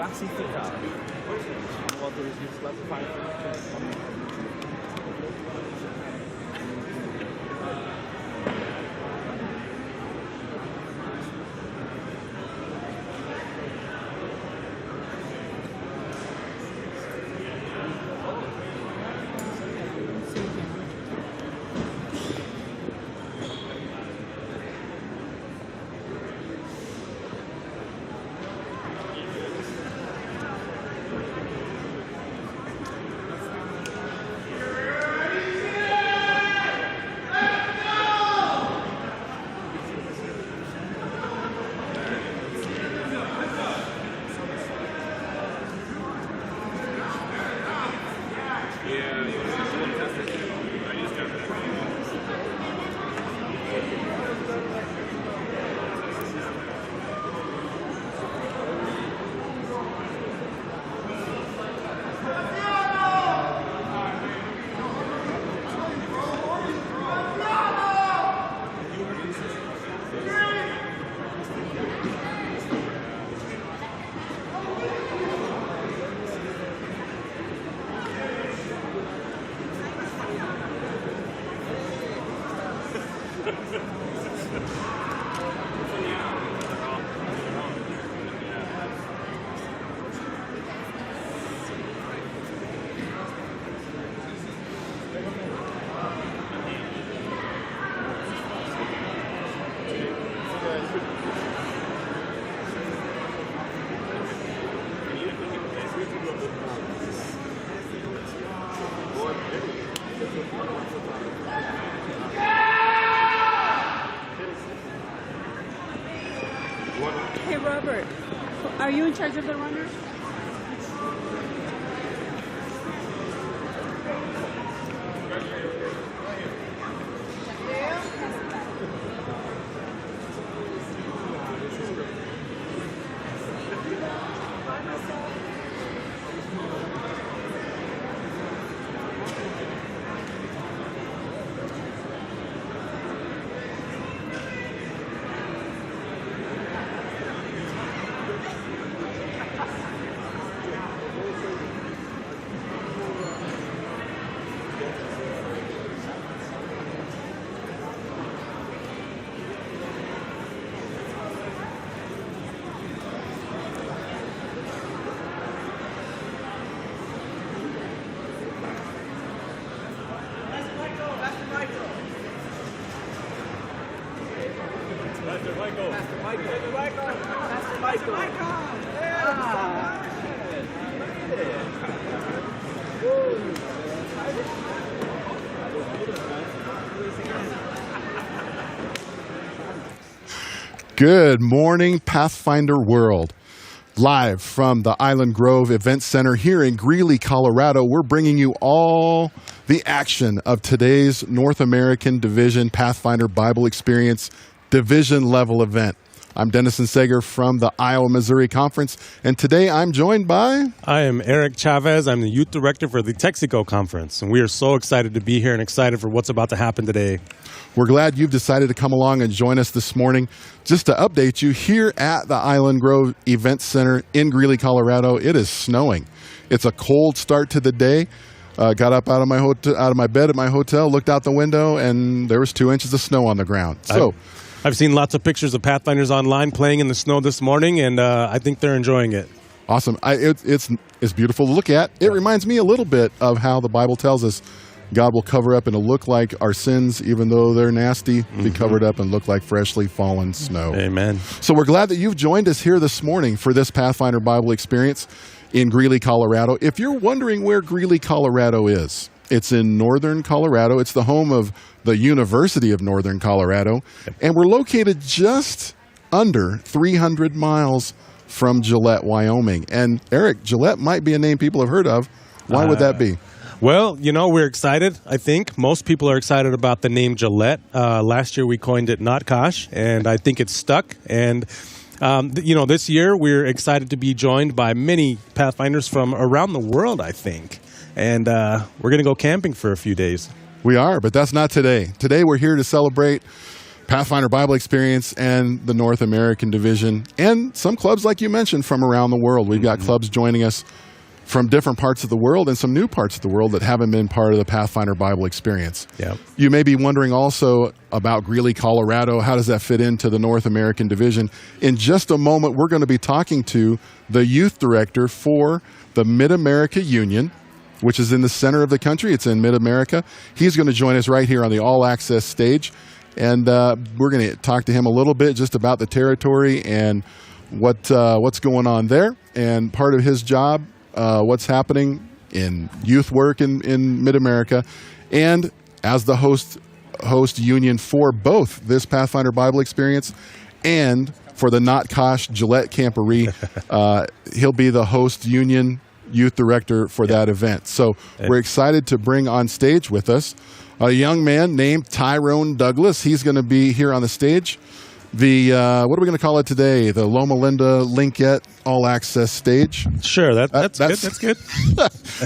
clasificado. What is classified? Hey, Robert, are you in charge of the runners? Good morning, Pathfinder world. Live from the Island Grove Event Center here in Greeley, Colorado, we're bringing you all the action of today's North American Division Pathfinder Bible Experience Division level event. I'm Dennison Sager from the Iowa-Missouri Conference, and today I'm joined by... I am Eric Chavez. I'm the Youth Director for the Texico Conference, and we are so excited to be here and excited for what's about to happen today. We're glad you've decided to come along and join us this morning. Just to update you, here at the Island Grove Event Center in Greeley, Colorado, it is snowing. It's a cold start to the day. Got up out of my bed at my hotel, looked out the window, and there was 2 inches of snow on the ground. So I've seen lots of pictures of Pathfinders online playing in the snow this morning, and I think they're enjoying it. Awesome. It's beautiful to look at. It reminds me a little bit of how the Bible tells us God will cover up and it'll look like our sins, even though they're nasty, be covered up and look like freshly fallen snow. Amen. So we're glad that you've joined us here this morning for this Pathfinder Bible Experience in Greeley, Colorado. If you're wondering where Greeley, Colorado is, it's in northern Colorado. It's the home of the University of Northern Colorado, and we're located just under 300 miles from Gillette, Wyoming. And Eric, Gillette might be a name people have heard of. Why would that be? Well, you know, we're excited, I think. Most people are excited about the name Gillette. Last year we coined it Notkosh, and I think it's stuck. And, this year we're excited to be joined by many Pathfinders from around the world, I think. And we're going to go camping for a few days. We are, but that's not today. Today we're here to celebrate Pathfinder Bible Experience and the North American Division, and some clubs, like you mentioned, from around the world. We've got clubs joining us from different parts of the world and some new parts of the world that haven't been part of the Pathfinder Bible Experience. Yeah. You may be wondering also about Greeley, Colorado. How does that fit into the North American Division? In just a moment, we're going to be talking to the youth director for the MidAmerica Union, which is in the center of the country. It's in MidAmerica. He's going to join us right here on the All Access stage, and we're going to talk to him a little bit just about the territory and what's going on there, and part of his job, what's happening in youth work in MidAmerica, and as the host union for both this Pathfinder Bible Experience and for the Not Kosh Gillette Camporee. He'll be the host union youth director for that event. So we're excited to bring on stage with us a young man named Tyrone Douglas. He's going to be here on the stage. The what are we going to call it today? The Loma Linda Linkette All Access stage. Sure, that's good. That's good.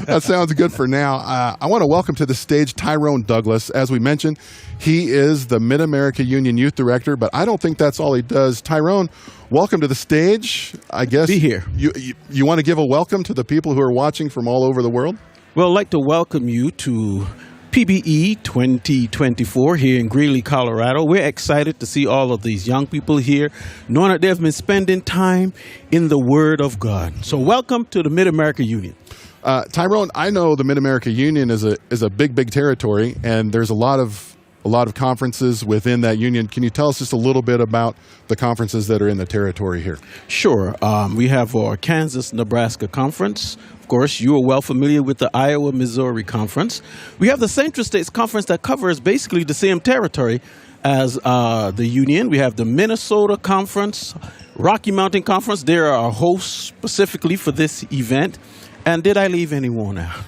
That sounds good for now. I want to welcome to the stage Tyrone Douglas. As we mentioned, he is the MidAmerica Union Youth Director, but I don't think that's all he does. Tyrone, welcome to the stage. I guess be here. You want to give a welcome to the people who are watching from all over the world? Well, I'd like to welcome you to PBE 2024 here in Greeley, Colorado. We're excited to see all of these young people here, knowing that they've been spending time in the Word of God. So welcome to the MidAmerica Union. Tyrone, I know the MidAmerica Union is a big territory, and there's a lot of conferences within that union. Can you tell us just a little bit about the conferences that are in the territory here? Sure. We have our Kansas-Nebraska Conference. Of course, you are well familiar with the Iowa-Missouri Conference. We have the Central States Conference that covers basically the same territory as the union. We have the Minnesota Conference, Rocky Mountain Conference. There are hosts specifically for this event. And did I leave anyone out?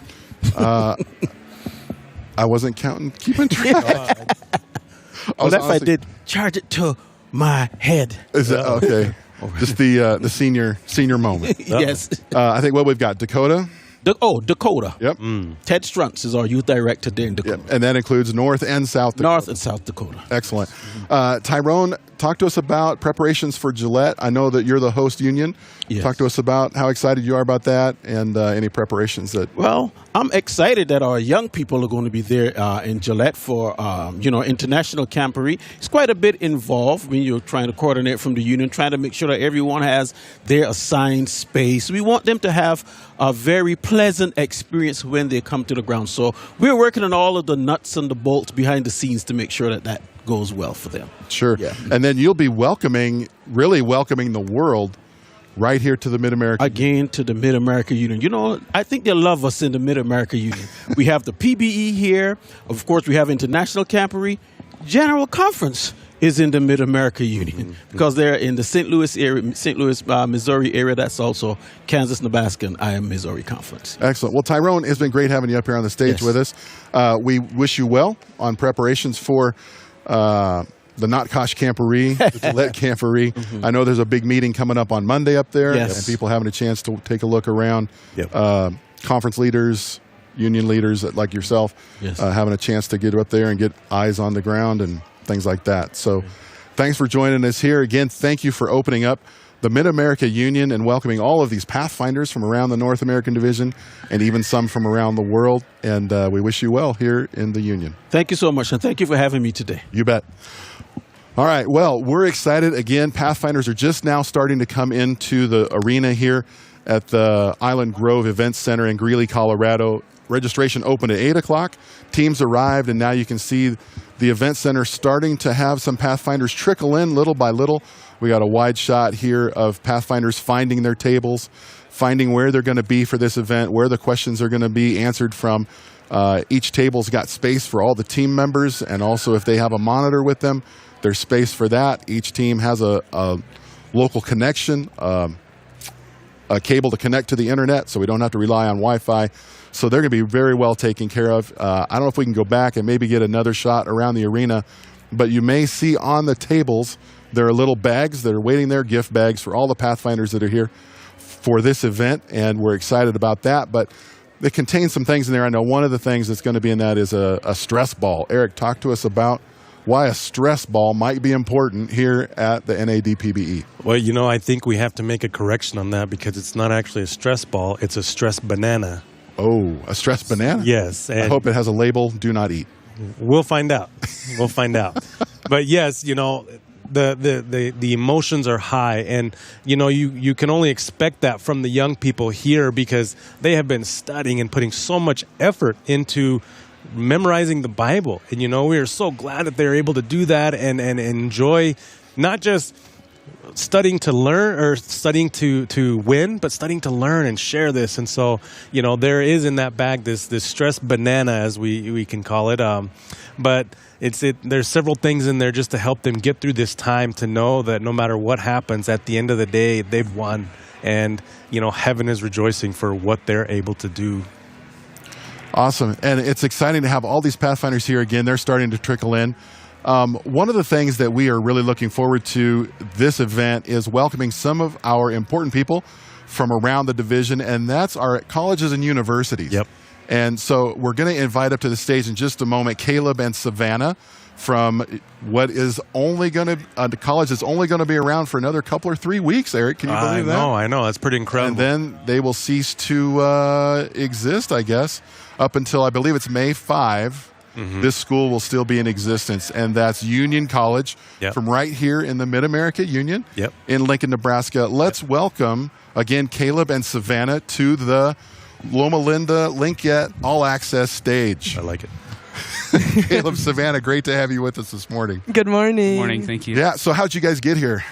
I wasn't keeping track. If I did, charge it to my head. Is that okay? Just the senior moment. Yes. I think we've got Dakota. Dakota. Yep. Ted Struntz is our youth director there in Dakota. Yep. And that includes North and South Dakota. North and South Dakota. Excellent. Tyrone, talk to us about preparations for Gillette. I know that you're the host union. Yes. Talk to us about how excited you are about that and any preparations that... Well, I'm excited that our young people are going to be there in Gillette for, International Camporee. It's quite a bit involved when you're trying to coordinate from the union, trying to make sure that everyone has their assigned space. We want them to have a very pleasant experience when they come to the ground. So we're working on all of the nuts and the bolts behind the scenes to make sure that goes well for them. Sure. Yeah. And then you'll be really welcoming the world right here to the MidAmerica. Again, to the MidAmerica Union. You know, I think they love us in the MidAmerica Union. We have the PBE here. Of course, we have International Camporee. General Conference is in the MidAmerica Union because they're in the St. Louis area, Missouri area. That's also Kansas, Nebraska, and Iowa, Missouri Conference. Excellent. Well, Tyrone, it's been great having you up here on the stage with us. We wish you well on preparations for the Not Kosh Camporee, the Gillette Camporee. I know there's a big meeting coming up on Monday up there, and people having a chance to take a look around. Conference leaders, union leaders like yourself, having a chance to get up there and get eyes on the ground and things like that. So thanks for joining us here. Again, thank you for opening up the MidAmerica Union and welcoming all of these Pathfinders from around the North American Division and even some from around the world. And we wish you well here in the union. Thank you so much, and thank you for having me today. You bet. All right. Well, we're excited. Again, Pathfinders are just now starting to come into the arena here at the Island Grove Events Center in Greeley, Colorado. Registration opened at 8 o'clock. Teams arrived, and now you can see the event center starting to have some Pathfinders trickle in little by little. We got a wide shot here of Pathfinders finding their tables, finding where they're going to be for this event, where the questions are going to be answered from. Each table's got space for all the team members, and also if they have a monitor with them, there's space for that. Each team has a local connection, a cable to connect to the internet, so we don't have to rely on Wi-Fi. So they're going to be very well taken care of. I don't know if we can go back and maybe get another shot around the arena, but you may see on the tables there are little bags that are waiting there, gift bags for all the Pathfinders that are here for this event, and we're excited about that. But it contains some things in there. I know one of the things that's going to be in that is a stress ball. Eric, talk to us about why a stress ball might be important here at the NADPBE. Well, I think we have to make a correction on that because it's not actually a stress ball. It's a stress banana. Oh, a stress banana? Yes. I hope it has a label, do not eat. We'll find out. We'll find out. But yes, the emotions are high, and you can only expect that from the young people here because they have been studying and putting so much effort into memorizing the Bible. And we are so glad that they're able to do that and enjoy not just studying to learn or studying to win, but studying to learn and share this. And so, there is in that bag this stress banana, as we can call it. But there's several things in there just to help them get through this time, to know that no matter what happens, at the end of the day, they've won. And, heaven is rejoicing for what they're able to do. Awesome. And it's exciting to have all these Pathfinders here again. They're starting to trickle in. One of the things that we are really looking forward to this event is welcoming some of our important people from around the division, and that's our colleges and universities. Yep. And so we're going to invite up to the stage in just a moment Caleb and Savannah from what is only going to, the college is only going to be around for another couple or 3 weeks, Eric. Can you believe that? I know. That's pretty incredible. And then they will cease to exist, I guess, up until, I believe it's May 5. Mm-hmm. This school will still be in existence, and that's Union College from right here in the MidAmerica Union in Lincoln, Nebraska. Let's welcome, again, Caleb and Savannah to the Loma Linda Linkette All Access stage. I like it. Caleb, Savannah, great to have you with us this morning. Good morning. Good morning, thank you. Yeah, so how'd you guys get here?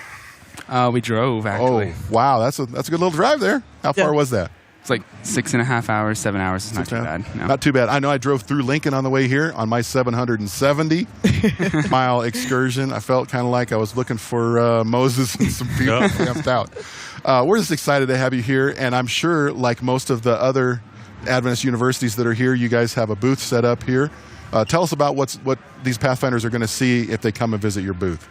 We drove, actually. Oh, wow, that's a good little drive there. How far was that? It's like 6.5 hours, 7 hours. It's not too bad. No. Not too bad. I know I drove through Lincoln on the way here on my 770-mile excursion. I felt kind of like I was looking for Moses and some people camped out. We're just excited to have you here, and I'm sure, like most of the other Adventist universities that are here, you guys have a booth set up here. Tell us about what these Pathfinders are going to see if they come and visit your booth.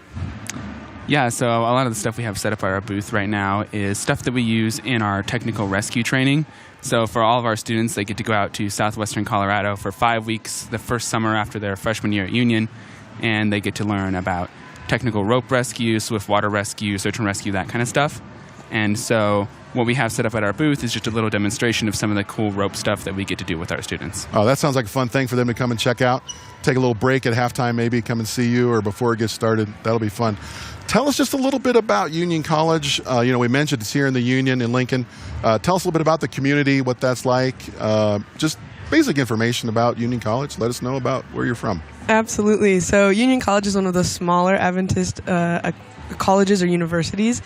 Yeah, so a lot of the stuff we have set up at our booth right now is stuff that we use in our technical rescue training. So for all of our students, they get to go out to southwestern Colorado for 5 weeks the first summer after their freshman year at Union, and they get to learn about technical rope rescue, swift water rescue, search and rescue, that kind of stuff. And so what we have set up at our booth is just a little demonstration of some of the cool rope stuff that we get to do with our students. Oh, that sounds like a fun thing for them to come and check out. Take a little break at halftime, maybe come and see you, or before it gets started. That'll be fun. Tell us just a little bit about Union College. We mentioned it's here in the Union in Lincoln. Tell us a little bit about the community, what that's like. Just basic information about Union College. Let us know about where you're from. Absolutely. So Union College is one of the smaller Adventist colleges or universities.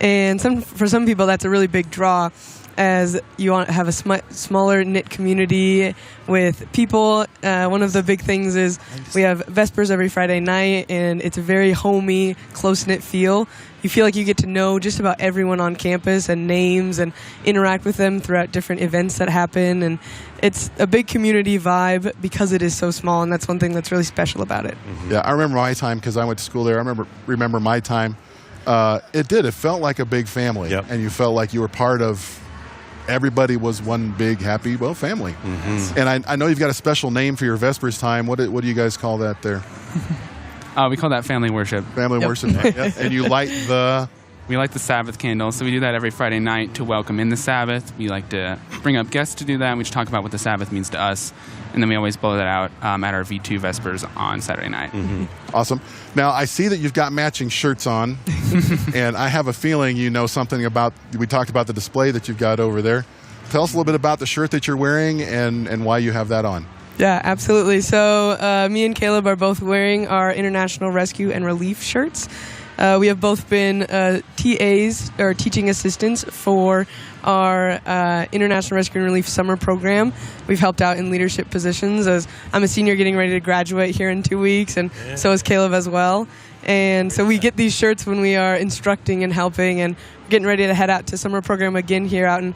And for some people, that's a really big draw, as you want to have a smaller knit community with people. One of the big things is we have Vespers every Friday night, and it's a very homey, close-knit feel. You feel like you get to know just about everyone on campus and names and interact with them throughout different events that happen. And it's a big community vibe because it is so small, and that's one thing that's really special about it. Mm-hmm. Yeah, I remember my time because I went to school there. I remember my time. It felt like a big family, and you felt like you were part of. Everybody was one big happy family. Mm-hmm. And I know you've got a special name for your Vespers time. What do you guys call that there? We call that family worship. Family worship. Yep. And you light we light the Sabbath candle. So we do that every Friday night to welcome in the Sabbath. We like to bring up guests to do that, and we just talk about what the Sabbath means to us. And then we always blow that out at our V2 Vespers on Saturday night. Mm-hmm. Awesome. Now, I see that you've got matching shirts on, and I have a feeling you know something about, we talked about the display that you've got over there. Tell us a little bit about the shirt that you're wearing and why you have that on. Yeah, absolutely. So me and Caleb are both wearing our International Rescue and Relief shirts. We have both been TAs, or teaching assistants, for our International Rescue and Relief summer program. We've helped out in leadership positions, as I'm a senior getting ready to graduate here in 2 weeks, and so is Caleb as well. And so we get these shirts when we are instructing and helping, and getting ready to head out to summer program again here out in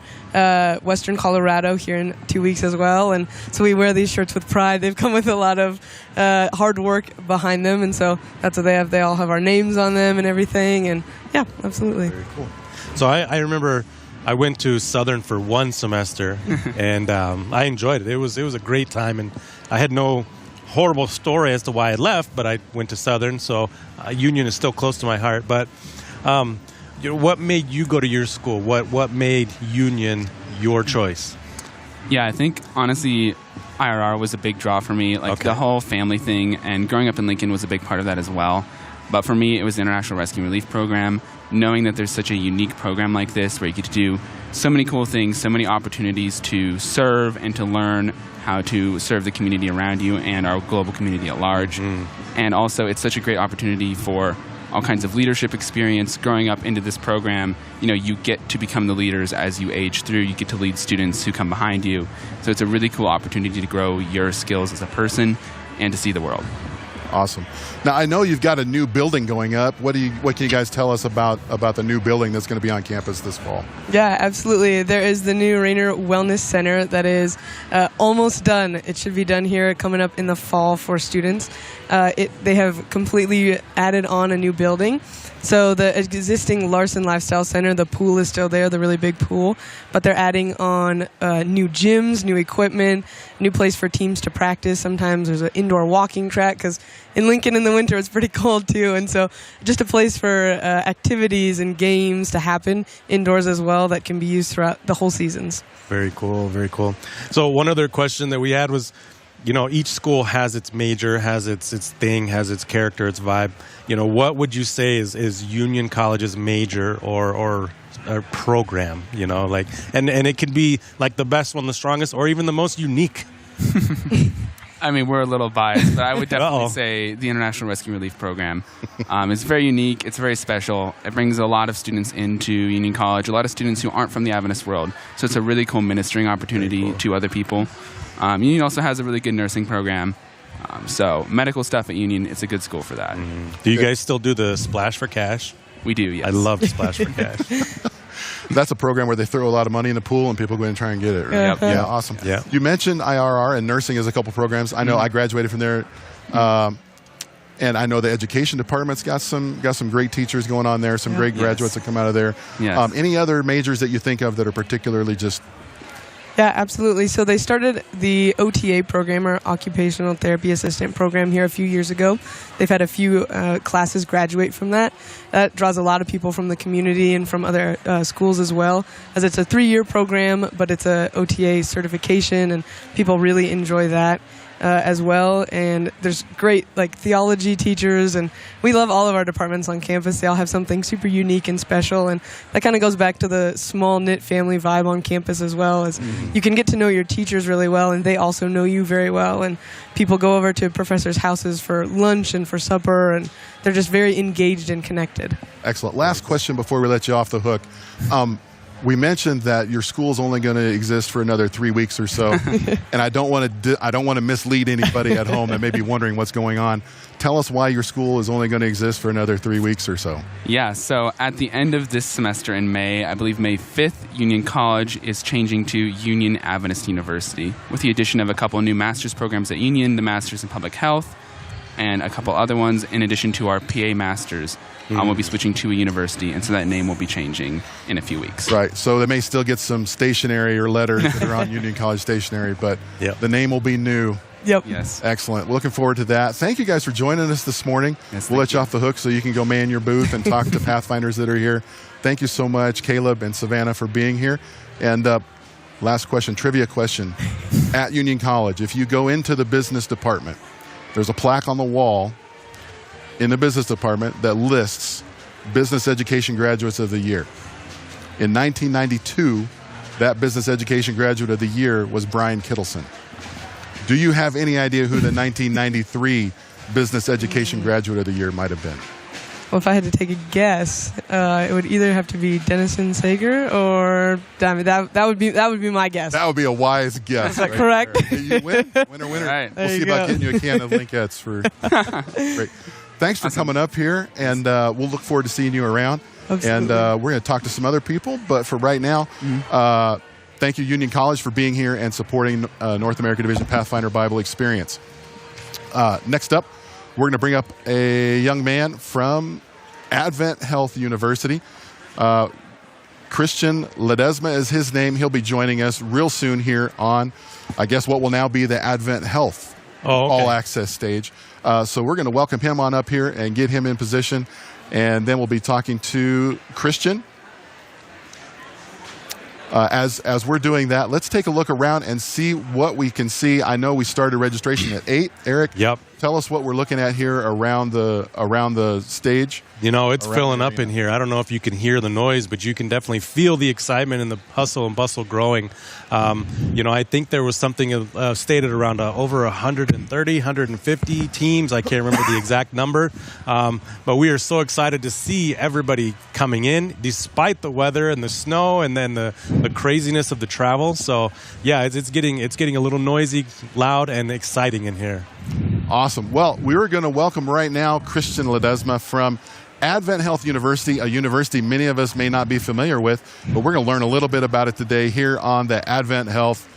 western Colorado here in 2 weeks as well. And so we wear these shirts with pride. They've come with a lot of hard work behind them, and so that's what they have. They all have our names on them and everything, and yeah, absolutely. Very cool. So I remember I went to Southern for one semester, and I enjoyed it. It was a great time, and I had no horrible story as to why I left, but I went to Southern, so Union is still close to my heart. But what made you go to your school? What made Union your choice? Yeah, I think, honestly, IRR was a big draw for me. The whole family thing, and growing up in Lincoln was a big part of that as well. But for me, it was the International Rescue and Relief Program. Knowing that there's such a unique program like this where you get to do so many cool things, so many opportunities to serve and to learn how to serve the community around you and our global community at large. And also, it's such a great opportunity for all kinds of leadership experience. Growing up into this program, you get to become the leaders as you age through. You get to lead students who come behind you. So it's a really cool opportunity to grow your skills as a person and to see the world. Awesome. Now, I know you've got a new building going up. What can you guys tell us about the new building that's going to be on campus this fall? Yeah, absolutely. There is the new Rainer Wellness Center that is almost done. It should be done here coming up in the fall for students. They have completely added on a new building. So the existing Larson Lifestyle Center, the pool is still there, the really big pool, but they're adding on new gyms, new equipment, new place for teams to practice. Sometimes there's an indoor walking track because in Lincoln in the winter it's pretty cold too, and so just a place for activities and games to happen indoors as well that can be used throughout the whole seasons. Very cool, very cool. So one other question that we had was, each school has its major, has its thing, has its character, its vibe. What would you say is Union College's major or program? And it could be like the best one, the strongest, or even the most unique. I mean, we're a little biased, but I would definitely say the International Rescue and Relief Program. It's very unique. It's very special. It brings a lot of students into Union College, a lot of students who aren't from the Adventist world. So it's a really cool ministering opportunity to other people. Union also has a really good nursing program. So medical stuff at Union, it's a good school for that. Do you guys still do the Splash for Cash? We do, yes. I love the Splash for Cash. That's a program where they throw a lot of money in the pool and people go in and try and get it. Right? Yep. Yeah, awesome. Yeah. You mentioned IRR and nursing as a couple programs. I know I graduated from there, and I know the education department's got some great teachers going on there, some great graduates that come out of there. Yes. Any other majors that you think of that are particularly just... Yeah, absolutely. So they started the OTA program, or Occupational Therapy Assistant program, here a few years ago. They've had a few classes graduate from that. That draws a lot of people from the community and from other schools as well, as it's a 3-year program, but it's a OTA certification, and people really enjoy that as well. And there's great theology teachers, and we love all of our departments on campus. They all have something super unique and special, and that kind of goes back to the small knit family vibe on campus as well, as you can get to know your teachers really well, and they also know you very well, and people go over to professors' houses for lunch and for supper, and they're just very engaged and connected. Excellent. Last question before we let you off the hook. We mentioned that your school's only going to exist for another 3 weeks or so, and I don't want to mislead anybody at home that may be wondering what's going on. Tell us why your school is only going to exist for another 3 weeks or so. Yeah, so at the end of this semester in May, I believe May 5th, Union College is changing to Union Adventist University with the addition of a couple new master's programs at Union, the Master's in Public Health, and a couple other ones in addition to our PA Masters. We'll be switching to a university, and so that name will be changing in a few weeks. Right, so they may still get some stationery or letters that are on Union College stationery, but the name will be new. Yep. Yes. Excellent. Looking forward to that. Thank you guys for joining us this morning. Yes, we'll let you off the hook so you can go man your booth and talk to Pathfinders that are here. Thank you so much, Caleb and Savannah, for being here. And last question, trivia question. At Union College, if you go into the business department, there's a plaque on the wall in the business department that lists business education graduates of the year. In 1992, that business education graduate of the year was Brian Kittleson. Do you have any idea who the 1993 business education graduate of the year might have been? Well, if I had to take a guess, it would either have to be Dennison Sager or that would be my guess. That would be a wise guess. Is that correct? There. You win, winner. Right. We'll see about getting you a can of Linkettes for. Great. Thanks for coming up here, and we'll look forward to seeing you around. Absolutely. And we're going to talk to some other people, but for right now, thank you, Union College, for being here and supporting North America Division Pathfinder Bible Experience. Next up, we're going to bring up a young man from Advent Health University. Christian Ledesma is his name. He'll be joining us real soon here on, I guess, what will now be the Advent Health all-access stage. So we're going to welcome him on up here and get him in position. And then we'll be talking to Christian. As we're doing that, let's take a look around and see what we can see. I know we started registration at 8. Eric, Yep. Tell us what we're looking at here around the stage. You know, it's filling up in here. I don't know if you can hear the noise, but you can definitely feel the excitement and the hustle and bustle growing. You know, I think there was something stated around over 130, 150 teams. I can't remember the exact number. But we are so excited to see everybody coming in, despite the weather and the snow and then the craziness of the travel. So, yeah, it's getting a little noisy, loud, and exciting in here. Awesome. Well, we're going to welcome right now Christian Ledesma from Advent Health University, a university many of us may not be familiar with, but we're going to learn a little bit about it today here on the Advent Health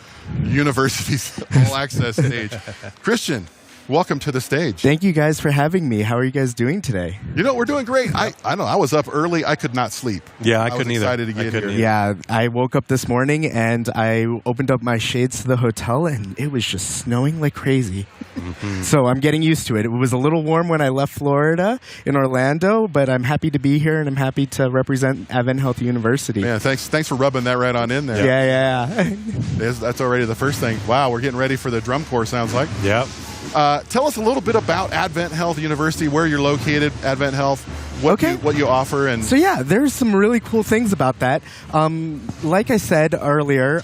University's All Access stage. Christian, welcome to the stage. Thank you guys for having me. How are you guys doing today? You know, we're doing great. I know I was up early. I could not sleep. Yeah, I couldn't was either. excited to get here. Yeah, I woke up this morning and I opened up my shades to the hotel and it was just snowing like crazy. Mm-hmm. So I'm getting used to it. It was a little warm when I left Florida in Orlando, but I'm happy to be here and I'm happy to represent Advent Health University. Yeah, thanks for rubbing that right on in there. Yeah. That's already the first thing. Wow, we're getting ready for the drum corps, sounds like. Yep. Tell us a little bit about Advent Health University, where you're located, Advent Health, what you offer. And so, yeah, there's some really cool things about that. Like I said earlier,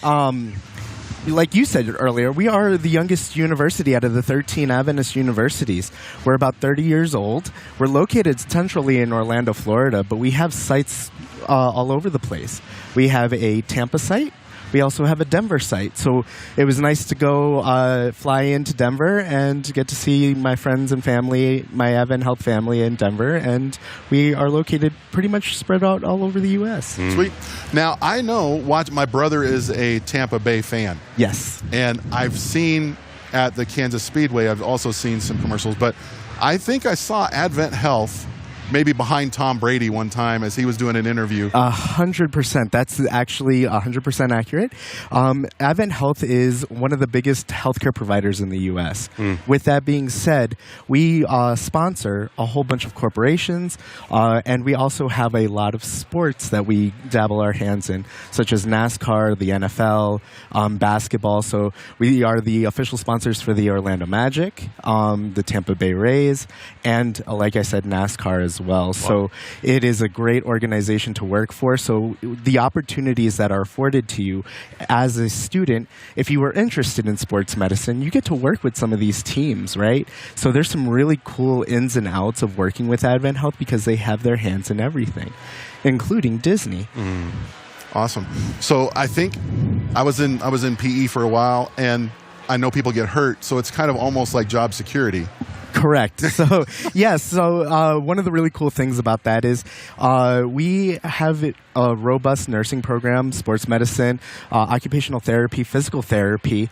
like you said earlier, we are the youngest university out of the 13 Adventist universities. We're about 30 years old. We're located centrally in Orlando, Florida, but we have sites all over the place. We have a Tampa site. We also have a Denver site. So it was nice to go fly into Denver and get to see my friends and family, my Advent Health family in Denver. And we are located pretty much spread out all over the U.S. Sweet. Now, I know my brother is a Tampa Bay fan. Yes. And I've seen at the Kansas Speedway, I've also seen some commercials, but I think I saw Advent Health maybe behind Tom Brady one time as he was doing an interview. 100%. That's actually 100% accurate. Advent Health is one of the biggest healthcare providers in the U.S. With that being said, we sponsor a whole bunch of corporations, and we also have a lot of sports that we dabble our hands in, such as NASCAR, the NFL, basketball. So we are the official sponsors for the Orlando Magic, the Tampa Bay Rays, and like I said, NASCAR as well. Wow. So it is a great organization to work for. So the opportunities that are afforded to you as a student, if you were interested in sports medicine, you get to work with some of these teams, right? So there's some really cool ins and outs of working with Advent Health because they have their hands in everything, including Disney. Awesome. So I think I was in PE for a while, and I know people get hurt, so it's kind of almost like job security. Correct. So, yes. So, one of the really cool things about that is we have a robust nursing program, sports medicine, occupational therapy, physical therapy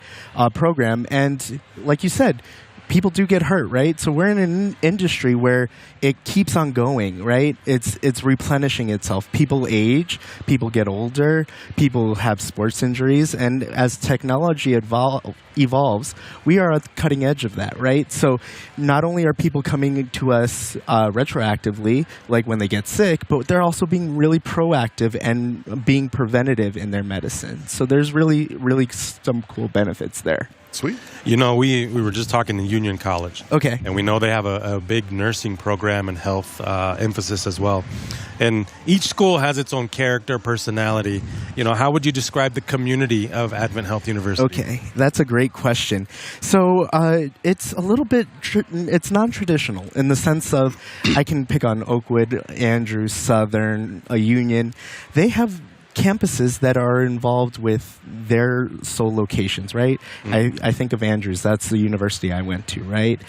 program. And like you said, people do get hurt, right? So we're in an industry where it keeps on going, right? It's replenishing itself. People age, people get older, people have sports injuries, and as technology evolves, we are at the cutting edge of that, right? So not only are people coming to us retroactively, like when they get sick, but they're also being really proactive and being preventative in their medicine. So there's really, really some cool benefits there. Sweet. You know, we were just talking to Union College. Okay. And we know they have a big nursing program and health emphasis as well. And each school has its own character, personality. You know, how would you describe the community of Advent Health University? Okay, that's a great question. So it's a little bit, it's non-traditional in the sense of I can pick on Oakwood, Andrews, Southern, Union. They have campuses that are involved with their sole locations, right? I think of Andrews. That's the university I went to, right?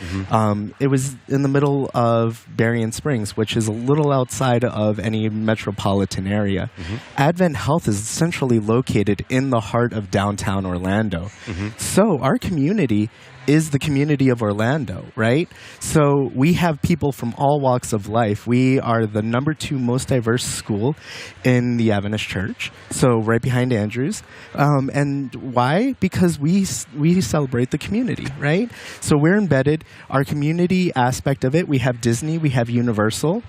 It was in the middle of Berrien Springs, which is a little outside of any metropolitan area. Advent Health is centrally located in the heart of downtown Orlando. So our community is the community of Orlando, right? So we have people from all walks of life. We are the number 2 most diverse school in the Adventist Church, so right behind Andrews. And why? Because we celebrate the community, right? So we're embedded. Our community aspect of it, we have Disney, we have Universal.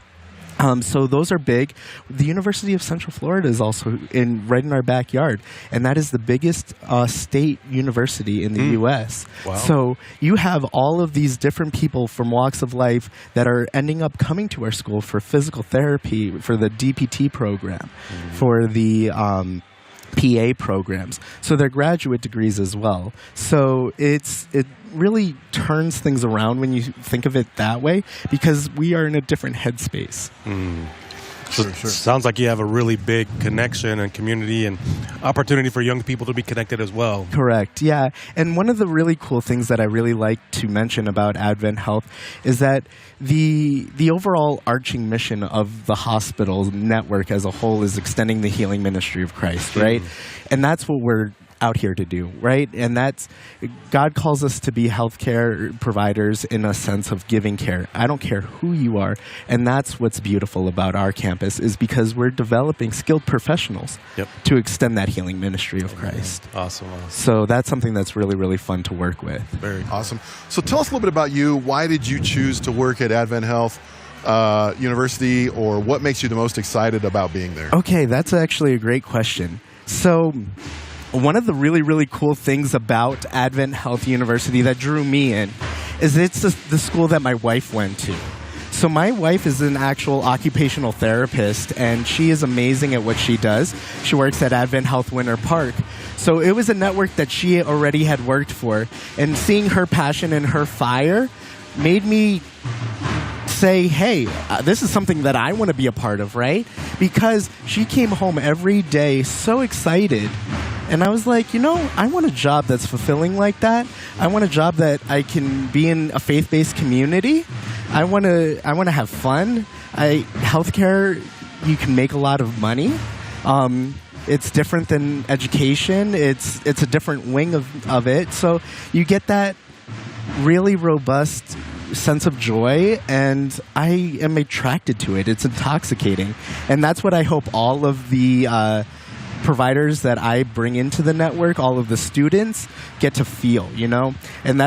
So those are big. The University of Central Florida is also right in our backyard, and that is the biggest state university in the U.S. Wow. So you have all of these different people from walks of life that are ending up coming to our school for physical therapy, for the DPT program, for the PA programs. So they're graduate degrees as well. So it really turns things around when you think of it that way, because we are in a different headspace. So it sounds like you have a really big connection and community and opportunity for young people to be connected as well. Correct, yeah. And one of the really cool things that I really like to mention about Advent Health is that the overall arching mission of the hospital network as a whole is extending the healing ministry of Christ, right? And that's what we're out here to do, right? And that's, God calls us to be healthcare providers in a sense of giving care. I don't care who you are. And that's what's beautiful about our campus, is because we're developing skilled professionals to extend that healing ministry of Christ. Awesome. So that's something that's really, really fun to work with. Very awesome. So tell us a little bit about you. Why did you choose to work at Advent Health University, or what makes you the most excited about being there? Okay, that's actually a great question. So one of the really, really cool things about Advent Health University that drew me in is it's the school that my wife went to. So my wife is an actual occupational therapist, and she is amazing at what she does. She works at Advent Health Winter Park. So it was a network that she already had worked for, and seeing her passion and her fire made me say, hey, this is something that I want to be a part of, right? Because she came home every day so excited. And I was like, I want a job that's fulfilling like that. I want a job that I can be in a faith-based community. I want to have fun. Healthcare, you can make a lot of money. It's different than education. It's a different wing of it. So you get that really robust sense of joy, and I am attracted to it. It's intoxicating. And that's what I hope all of the providers that I bring into the network, all of the students, get to feel, and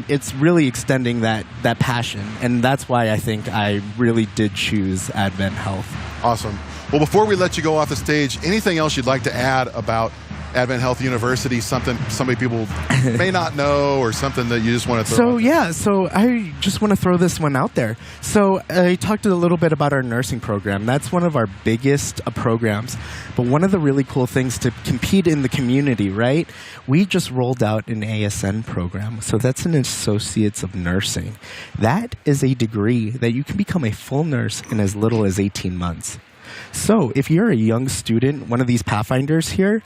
it's really extending that passion, and that's why I think I really did choose Advent Health. Awesome. Well, before we let you go off the stage, anything else you'd like to add about Advent Health University, something people may not know, or something that you just want to throw out? So I just want to throw this one out there. So I talked a little bit about our nursing program. That's one of our biggest programs. But one of the really cool things to compete in the community, right? We just rolled out an ASN program. So that's an Associates of Nursing. That is a degree that you can become a full nurse in as little as 18 months. So if you're a young student, one of these Pathfinders here,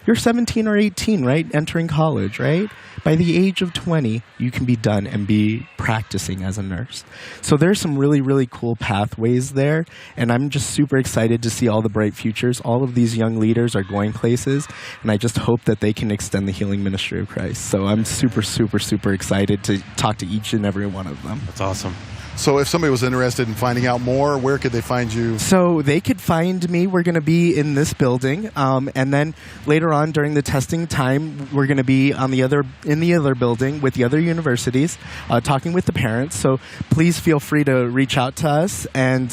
you're 17 or 18, right? Entering college, right? By the age of 20, you can be done and be practicing as a nurse. So there's some really, really cool pathways there, and I'm just super excited to see all the bright futures. All of these young leaders are going places, and I just hope that they can extend the healing ministry of Christ. So I'm super, super, super excited to talk to each and every one of them. That's awesome. So if somebody was interested in finding out more, where could they find you? So they could find me. We're going to be in this building, and then later on during the testing time, we're going to be in the other building with the other universities, talking with the parents. So please feel free to reach out to us and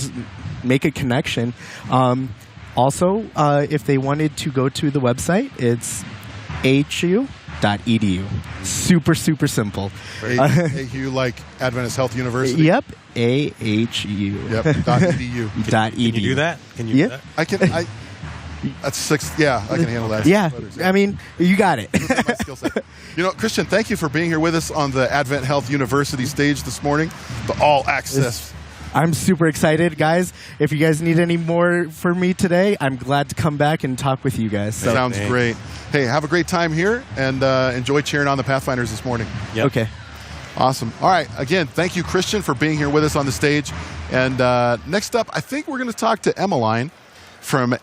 make a connection. Also, if they wanted to go to the website, it's AHU.edu. Super, super simple. AHU, like Adventist Health University? Yep. AHU. Yep. .edu. .edu. Can you do that? Can you do that? I can. That's 6. Yeah, I can handle that. Yeah. I mean, you got it. My skill set. Christian, thank you for being here with us on the Advent Health University stage this morning. The all access. I'm super excited, guys. If you guys need any more for me today, I'm glad to come back and talk with you guys. So. Sounds great. Hey, have a great time here, and enjoy cheering on the Pathfinders this morning. Yep. Okay. Awesome. All right. Again, thank you, Christian, for being here with us on the stage. And next up, I think we're going to talk to Emilee from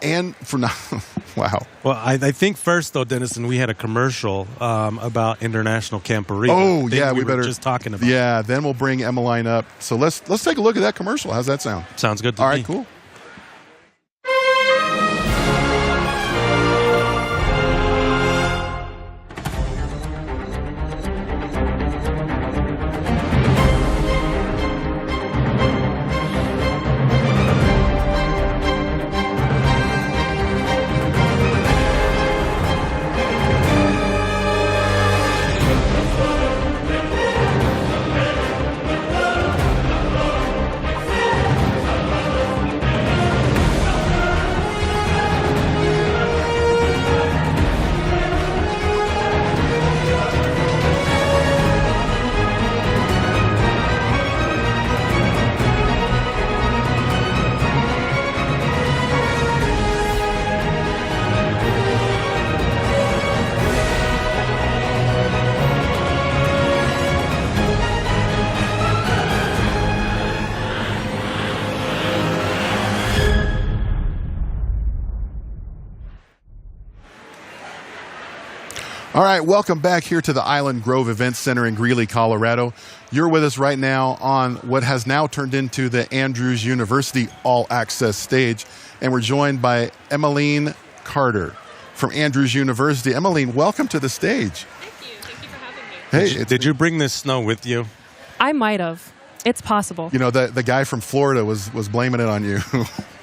Wow. Well, I think first, though, Dennison, we had a commercial about International Camporee. Oh, Thing yeah, we were better just talking about. Yeah, then we'll bring Emilee up. So let's take a look at that commercial. How's that sound? Sounds good to All me. right, cool. All right, welcome back here to the Island Grove Event Center in Greeley, Colorado. You're with us right now on what has now turned into the Andrews University All Access stage, and we're joined by Emilee Carter from Andrews University. Emilee, welcome to the stage. Thank you. Thank you for having me. Hey, Did you bring this snow with you? I might have. It's possible. You know, the guy from Florida was blaming it on you.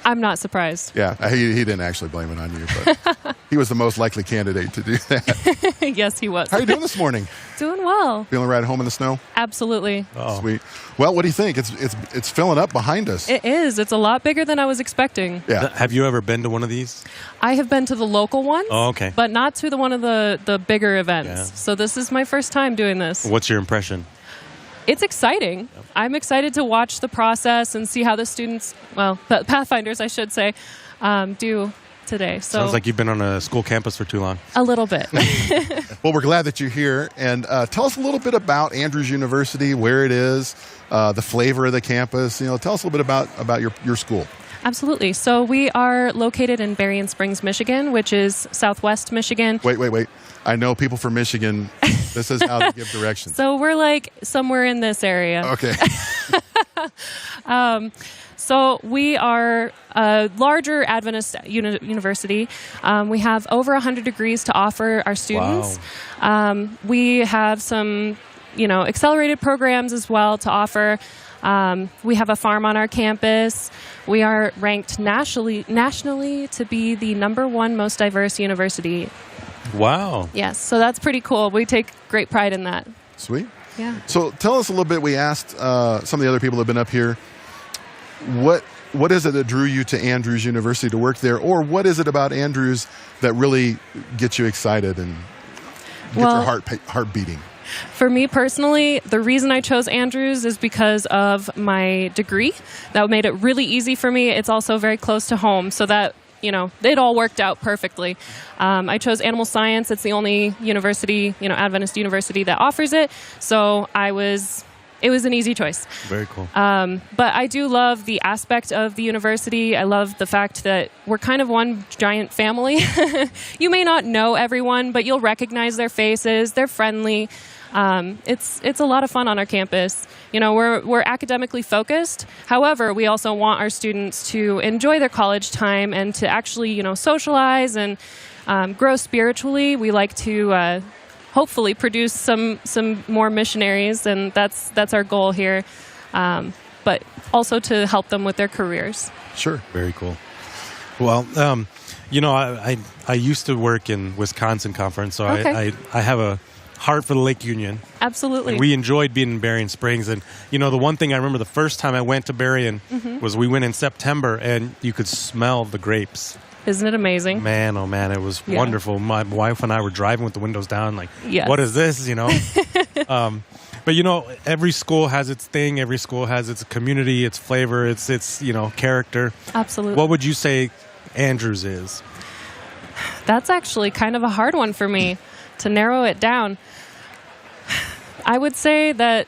I'm not surprised. Yeah, he didn't actually blame it on you, but he was the most likely candidate to do that. Yes, he was. How are you doing this morning? Doing well. Feeling right at home in the snow? Absolutely. Oh. Sweet. Well, what do you think? It's filling up behind us. It is. It's a lot bigger than I was expecting. Yeah. Have you ever been to one of these? I have been to the local ones. Oh, okay. But not to one of the bigger events. Yeah. So this is my first time doing this. What's your impression? It's exciting. I'm excited to watch the process and see how the students, well, Pathfinders, I should say, do today. So Sounds like you've been on a school campus for too long. a little bit. Well, we're glad that you're here. And tell us a little bit about Andrews University, where it is, the flavor of the campus. Tell us a little bit about your school. Absolutely. So we are located in Berrien Springs, Michigan, which is southwest Michigan. Wait. I know people from Michigan. This is how they give directions. So we're like somewhere in this area. Okay. So we are a larger Adventist university. We have over 100 degrees to offer our students. Wow. We have some, accelerated programs as well to offer. We have a farm on our campus. We are ranked nationally to be the #1 most diverse university. Wow. Yes, so that's pretty cool. We take great pride in that. Sweet. Yeah. So tell us a little bit. We asked some of the other people that have been up here, what is it that drew you to Andrews University to work there? Or what is it about Andrews that really gets you excited and gets your heart beating? For me personally, the reason I chose Andrews is because of my degree. That made it really easy for me. It's also very close to home, so that, it all worked out perfectly. I chose animal science. It's the only university, Adventist university that offers it. So it was an easy choice. Very cool. But I do love the aspect of the university. I love the fact that we're kind of one giant family. You may not know everyone, but you'll recognize their faces. They're friendly. It's a lot of fun on our campus. We're academically focused. However, we also want our students to enjoy their college time and to actually, socialize and grow spiritually. We like to hopefully produce some more missionaries, and that's our goal here. But also to help them with their careers. Sure. Very cool. Well, I used to work in Wisconsin Conference, so Okay. I have a heart for the Lake Union. Absolutely. And we enjoyed being in Berrien Springs. And, the one thing I remember the first time I went to Berrien was we went in September, and you could smell the grapes. Isn't it amazing? Man, oh man, it was Yeah. wonderful. My wife and I were driving with the windows down, like, Yes. what is this, But, every school has its thing. Every school has its community, its flavor, its character. Absolutely. What would you say Andrews is? That's actually kind of a hard one for me to narrow it down. I would say that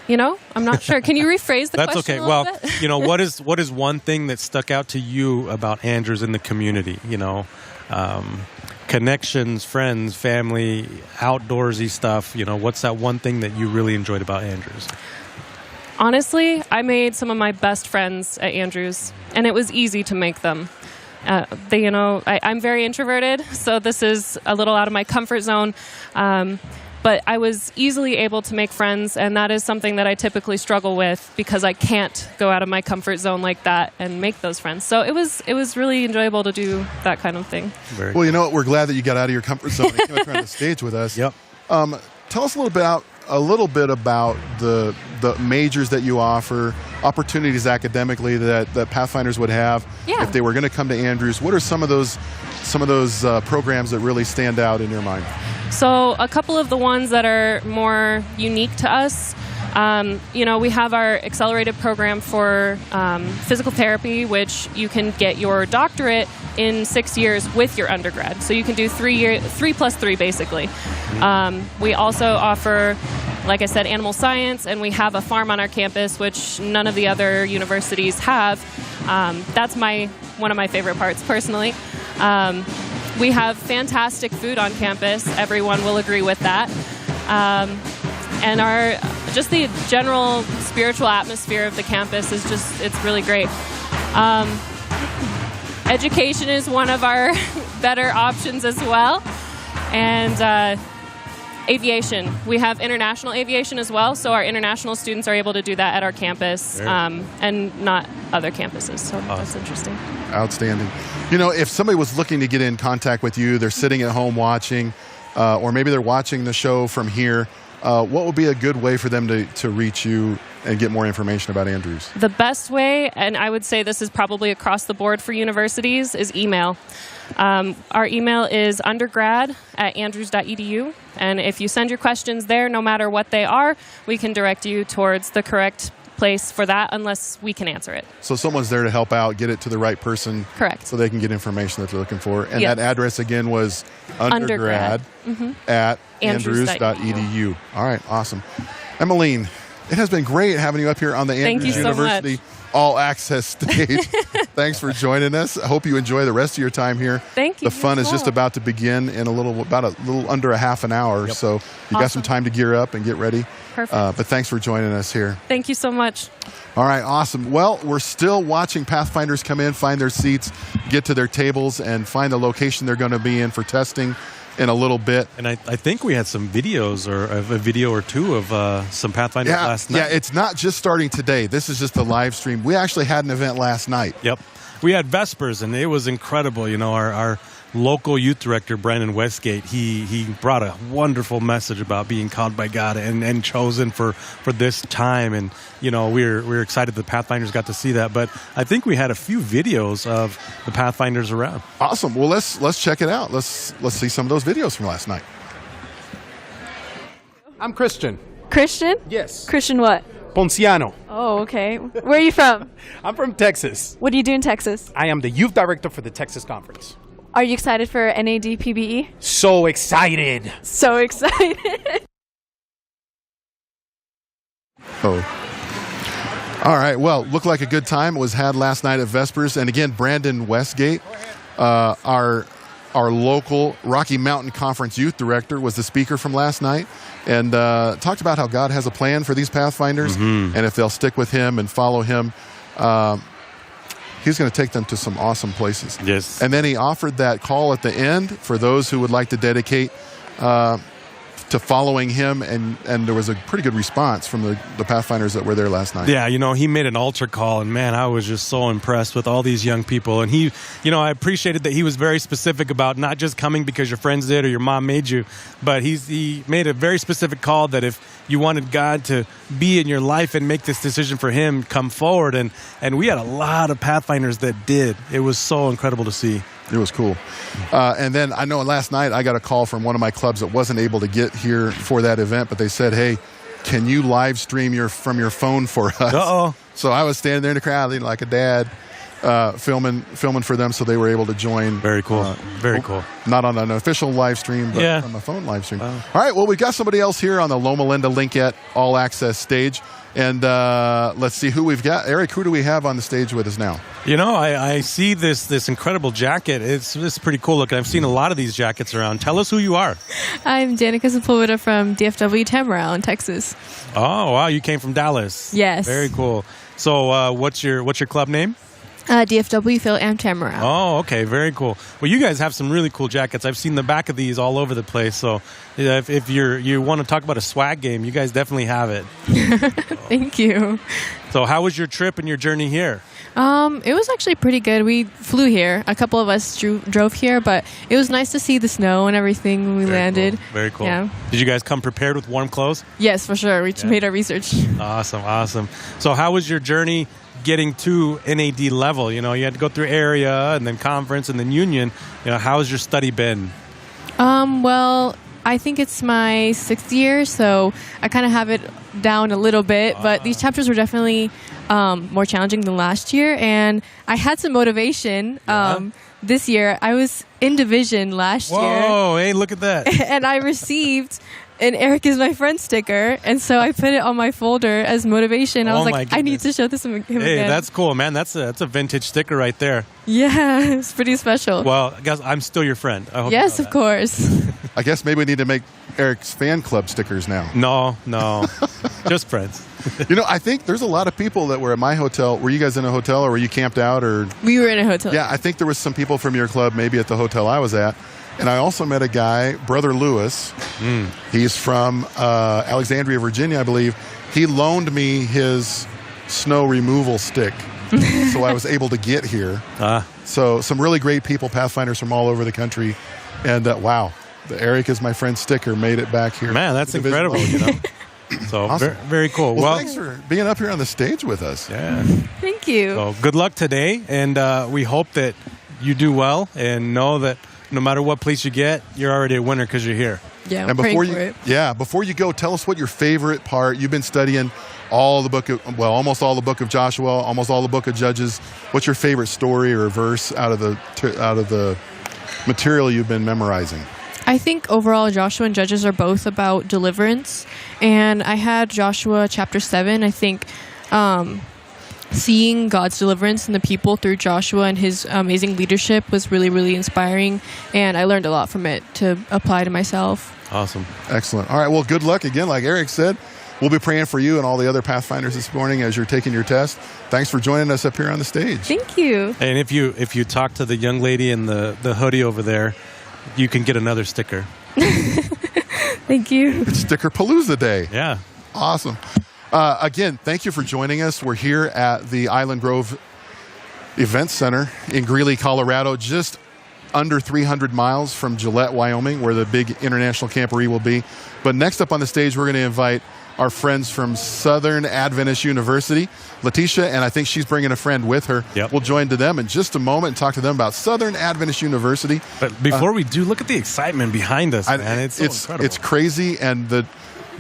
I'm not sure. Can you rephrase the That's question okay. a little Well, bit? what is one thing that stuck out to you about Andrews in the community? Connections, friends, family, outdoorsy stuff. What's that one thing that you really enjoyed about Andrews? Honestly, I made some of my best friends at Andrews, and it was easy to make them. I'm very introverted, so this is a little out of my comfort zone. But I was easily able to make friends, and that is something that I typically struggle with because I can't go out of my comfort zone like that and make those friends. So it was really enjoyable to do that kind of thing. Well, you know what? We're glad that you got out of your comfort zone and came up here on the stage with us. Yep. Tell us a little bit about the majors that you offer, opportunities academically that Pathfinders would have if they were going to come to Andrews. What are some of those programs that really stand out in your mind? So a couple of the ones that are more unique to us, we have our accelerated program for physical therapy, which you can get your doctorate in 6 years with your undergrad. So you can do 3 plus 3 basically. We also offer, like I said, animal science, and we have a farm on our campus, which none of the other universities have. That's one of my favorite parts personally. We have fantastic food on campus. Everyone will agree with that. And just the general spiritual atmosphere of the campus is it's really great. Education is one of our better options as well. And aviation. We have international aviation as well, so our international students are able to do that at our campus and not other campuses. So that's interesting. Outstanding. If somebody was looking to get in contact with you, they're sitting at home watching, or maybe they're watching the show from here, what would be a good way for them to reach you and get more information about Andrews? The best way, and I would say this is probably across the board for universities, is email. Our email is undergrad@andrews.edu, and if you send your questions there, no matter what they are, we can direct you towards the correct place for that unless we can answer it. So someone's there to help out, get it to the right person. Correct. So they can get information that they're looking for. And that address again was undergrad at andrews.edu. All right, awesome. Emilee, it has been great having you up here on the Andrews University All Access stage. Thanks for joining us. I hope you enjoy the rest of your time here. Thank you. The fun is just about to begin in about a little under a half an hour. So you got some time to gear up and get ready. Perfect. But thanks for joining us here. Thank you so much. All right, awesome. Well, we're still watching Pathfinders come in, find their seats, get to their tables, and find the location they're going to be in for testing in a little bit. And I think we had some videos or a video or two of some Pathfinders last night. Yeah, it's not just starting today. This is just the live stream. We actually had an event last night. Yep. We had Vespers, and it was incredible. Our local youth director, Brandon Westgate, he brought a wonderful message about being called by God and chosen for this time. And, we're excited the Pathfinders got to see that. But I think we had a few videos of the Pathfinders around. Awesome. Well, let's check it out. Let's see some of those videos from last night. I'm Christian. Christian? Yes. Christian what? Ponciano. Oh, okay. Where are you from? I'm from Texas. What do you do in Texas? I am the youth director for the Texas Conference. Are you excited for NAD PBE? So excited. So excited. Oh. All right. Well, looked like a good time was had last night at Vespers. And again, Brandon Westgate, our local Rocky Mountain Conference youth director, was the speaker from last night and talked about how God has a plan for these Pathfinders. And if they'll stick with him and follow him, he's going to take them to some awesome places. Yes. And then he offered that call at the end for those who would like to dedicate to following him, and there was a pretty good response from the Pathfinders that were there last night. Yeah, he made an altar call, and man, I was just so impressed with all these young people. And he, I appreciated that he was very specific about not just coming because your friends did or your mom made you, but he made a very specific call that if you wanted God to be in your life and make this decision for him, come forward. And we had a lot of Pathfinders that did. It was so incredible to see. It was cool. And then I know last night I got a call from one of my clubs that wasn't able to get here for that event, but they said, hey, can you live stream from your phone for us? Uh-oh. So I was standing there in the crowd like a dad, filming for them, so they were able to join. Very cool. Very cool. Not on an official live stream, but on the phone live stream. Wow. All right, well, we've got somebody else here on the Loma Linda Linkette All Access stage. And let's see who we've got. Eric, who do we have on the stage with us now? You know, I see this incredible jacket. It's pretty cool looking. I've seen a lot of these jackets around. Tell us who you are. I'm Danica Sepulveda from DFW Tamaraw in Texas. Oh, wow. You came from Dallas. Yes. Very cool. So what's your club name? DFW Phil Am Tamaraw. Oh, okay. Very cool. Well, you guys have some really cool jackets. I've seen the back of these all over the place. So if you want to talk about a swag game, you guys definitely have it. Thank you. So how was your trip and your journey here? It was actually pretty good. We flew here. A couple of us drove here, but it was nice to see the snow and everything when we landed. Cool. Very cool. Yeah. Did you guys come prepared with warm clothes? Yes, for sure. We made our research. Awesome. So how was your journey getting to NAD level? You know, you had to go through area and then conference and then union. You know, how has your study been? Well, I think it's my 6th year, so I kind of have it down a little bit, but these chapters were definitely more challenging than last year, and I had some motivation this year. I was in division last year. Whoa, hey, look at that. And I received an Eric is my friend sticker, and so I put it on my folder as motivation. I was like, I need to show this to him again. Hey, that's cool, man. That's a vintage sticker right there. Yeah, it's pretty special. Well, I guess I'm still your friend. I hope yes, you know of course. I guess maybe we need to make Eric's fan club stickers now. No. Just friends. You know, I think there's a lot of people that were at my hotel. Were you guys in a hotel, or were you camped out? Or we were in a hotel. Yeah, I think there was some people from your club maybe at the hotel I was at. And I also met a guy, Brother Lewis. He's from Alexandria, Virginia, I believe. He loaned me his snow removal stick, so I was able to get here. So some really great people, Pathfinders from all over the country. And wow, the Eric is my friend sticker made it back here. Man, that's incredible, you know. So awesome. Very cool. Well, thanks for being up here on the stage with us. Yeah. Thank you. So good luck today, and we hope that you do well and know that no matter what place you get, you're already a winner because you're here. Yeah, and before you go, tell us what your favorite part. You've been studying almost all the book of Joshua, almost all the book of Judges. What's your favorite story or verse out of the material you've been memorizing? I think overall Joshua and Judges are both about deliverance, and I had Joshua chapter 7. I think seeing God's deliverance in the people through Joshua and his amazing leadership was really, really inspiring, and I learned a lot from it to apply to myself. Awesome. Excellent. All right, well, good luck again. Like Eric said, we'll be praying for you and all the other Pathfinders this morning as you're taking your test. Thanks for joining us up here on the stage. Thank you. And if you talk to the young lady in the hoodie over there, you can get another sticker. Thank you. It's Sticker Palooza Day. Yeah. Awesome. Again, thank you for joining us. We're here at the Island Grove Event Center in Greeley, Colorado, just under 300 miles from Gillette, Wyoming, where the big international camporee will be. But next up on the stage, we're going to invite our friends from Southern Adventist University, Letitia, and I think she's bringing a friend with her. Yep. We'll join to them in just a moment and talk to them about Southern Adventist University. But before we do, look at the excitement behind us, man. It's incredible. It's crazy, and the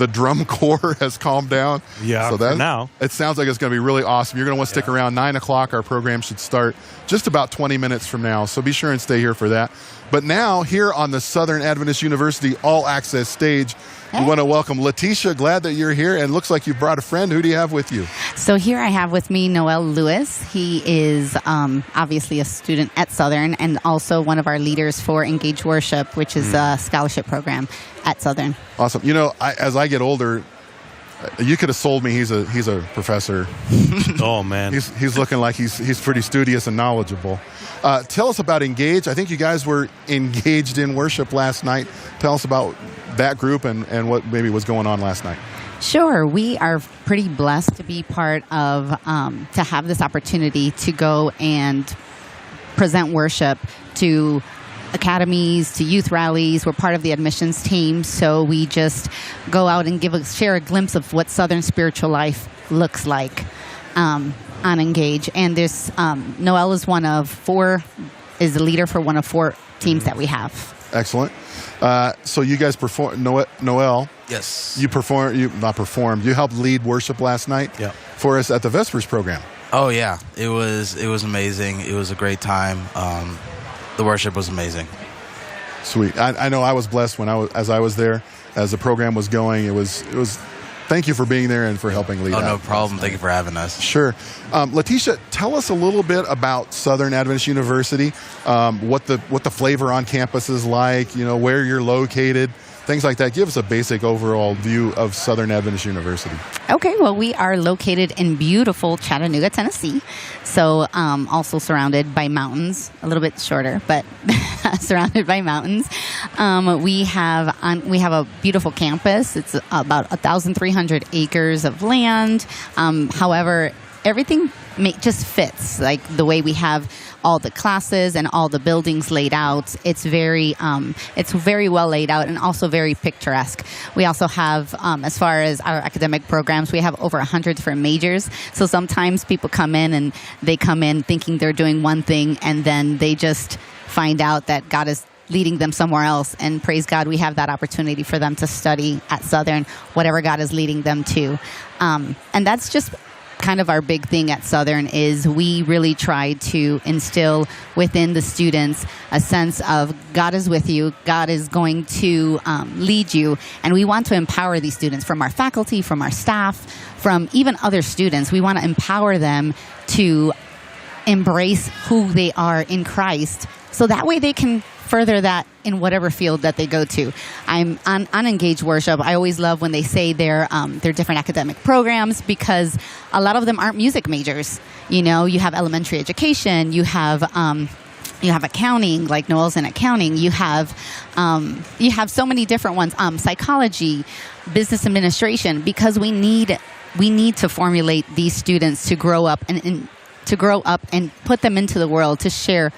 drum corps has calmed down. Yeah, so for now. It sounds like it's going to be really awesome. You're going to want to stick around. 9 o'clock, our program should start just about 20 minutes from now, so be sure and stay here for that. But now, here on the Southern Adventist University All Access stage, we want to welcome Letitia. Glad that you're here, and looks like you brought a friend. Who do you have with you? So here I have with me Noel Lewis. He is obviously a student at Southern and also one of our leaders for Engage Worship, which is a scholarship program at Southern. Awesome. You know, as I get older, you could have sold me. He's a professor. Oh man, he's looking like he's pretty studious and knowledgeable. Tell us about Engage. I think you guys were engaged in worship last night. Tell us about that group and what maybe was going on last night. Sure. We are pretty blessed to be part of, to have this opportunity to go and present worship to academies, to youth rallies. We're part of the admissions team, so we just go out and share a glimpse of what Southern spiritual life looks like on Engage. And there's Noel is is the leader for one of 4 teams that we have. Excellent. So you guys perform, Noel. Yes. You helped lead worship last night for us at the Vespers program. Oh yeah, it was amazing. It was a great time. The worship was amazing. Sweet. I know I was blessed as I was there, as the program was going. It was. Thank you for being there and for helping lead. Oh, no problem. Thank you for having us. Sure. Letitia, tell us a little bit about Southern Adventist University. What the flavor on campus is like. Where you're located. Things like that. Give us a basic overall view of Southern Adventist University. Okay, well, we are located in beautiful Chattanooga, Tennessee. So also surrounded by mountains, a little bit shorter, but surrounded by mountains. We have a beautiful campus. It's about 1,300 acres of land. However, everything just fits, like the way we have all the classes and all the buildings laid out. It's very well laid out and also very picturesque. We also have, as far as our academic programs, we have over 100 different majors. So sometimes people come in thinking they're doing one thing, and then they just find out that God is leading them somewhere else. And praise God, we have that opportunity for them to study at Southern, whatever God is leading them to. And that's just kind of our big thing at Southern, is we really try to instill within the students a sense of God is with you, God is going to lead you, and we want to empower these students, from our faculty, from our staff, from even other students. We want to empower them to embrace who they are in Christ, so that way they can further that in whatever field that they go to. I'm on Engage Worship. I always love when they say their different academic programs, because a lot of them aren't music majors. You have elementary education, you have accounting, like Noel's in accounting. You have so many different ones. Psychology, business administration, because we need to formulate these students to grow up and put them into the world to share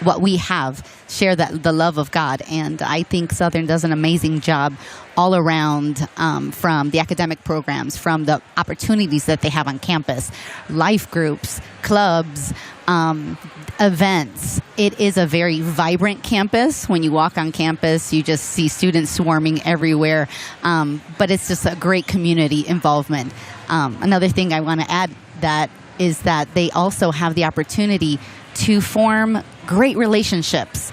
what we have, share the love of God. And I think Southern does an amazing job all around, from the academic programs, from the opportunities that they have on campus, life groups, clubs, events. It is a very vibrant campus. When you walk on campus, you just see students swarming everywhere. But it's just a great community involvement. Another thing I want to add is that they also have the opportunity to form great relationships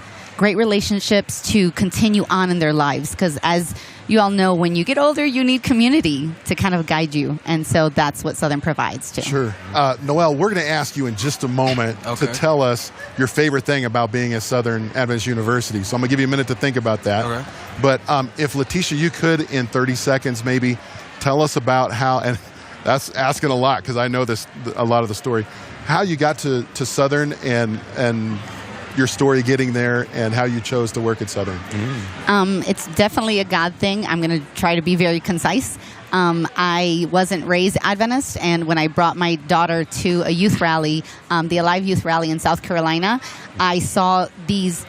to continue on in their lives. Because as you all know, when you get older, you need community to kind of guide you. And so that's what Southern provides too. Sure. Noel, we're going to ask you in just a moment to tell us your favorite thing about being at Southern Adventist University. So I'm going to give you a minute to think about that. Okay. But if Letitia, you could, in 30 seconds maybe, tell us about how, and that's asking a lot because I know a lot of the story, how you got to Southern and your story getting there and how you chose to work at Southern. It's definitely a God thing. I'm going to try to be very concise. I wasn't raised Adventist, and when I brought my daughter to a youth rally, the Alive Youth Rally in South Carolina, I saw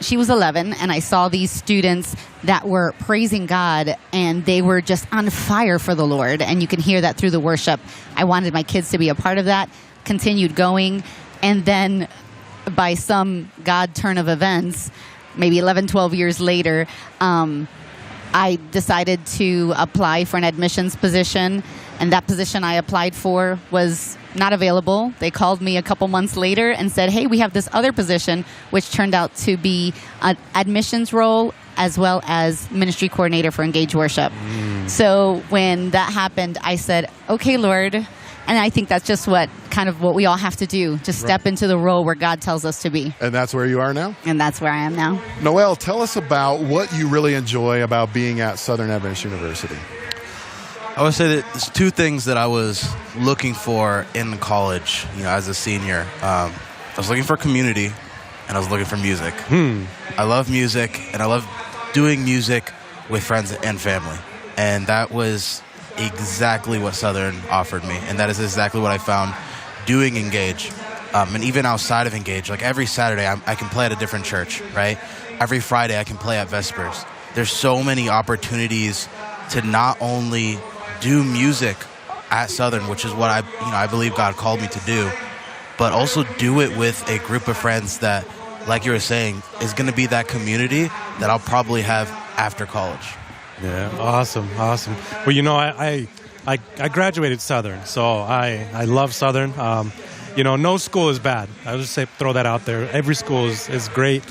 she was 11, and I saw these students that were praising God, and they were just on fire for the Lord, and you can hear that through the worship. I wanted my kids to be a part of that, continued going, and then by some God turn of events, maybe 11, 12 years later, I decided to apply for an admissions position, and that position I applied for was not available. They called me a couple months later and said, hey, we have this other position, which turned out to be an admissions role as well as ministry coordinator for Engage Worship. So when that happened, I said, okay, Lord. And I think that's just what we all have to do, just step into the role where God tells us to be. And that's where you are now? And that's where I am now. Noel, tell us about what you really enjoy about being at Southern Adventist University. I would say that there's two things that I was looking for in college, as a senior. I was looking for community, and I was looking for music. I love music, and I love doing music with friends and family. And that was exactly what Southern offered me, and that is exactly what I found doing Engage. And even outside of Engage, like every Saturday I can play at a different church, right? Every Friday I can play at Vespers. There's so many opportunities to not only do music at Southern, which is what I believe God called me to do, but also do it with a group of friends that, like you were saying, is going to be that community that I'll probably have after college. Yeah, awesome. Well, I graduated Southern, so I love Southern. no school is bad. I'll just throw that out there. Every school is great,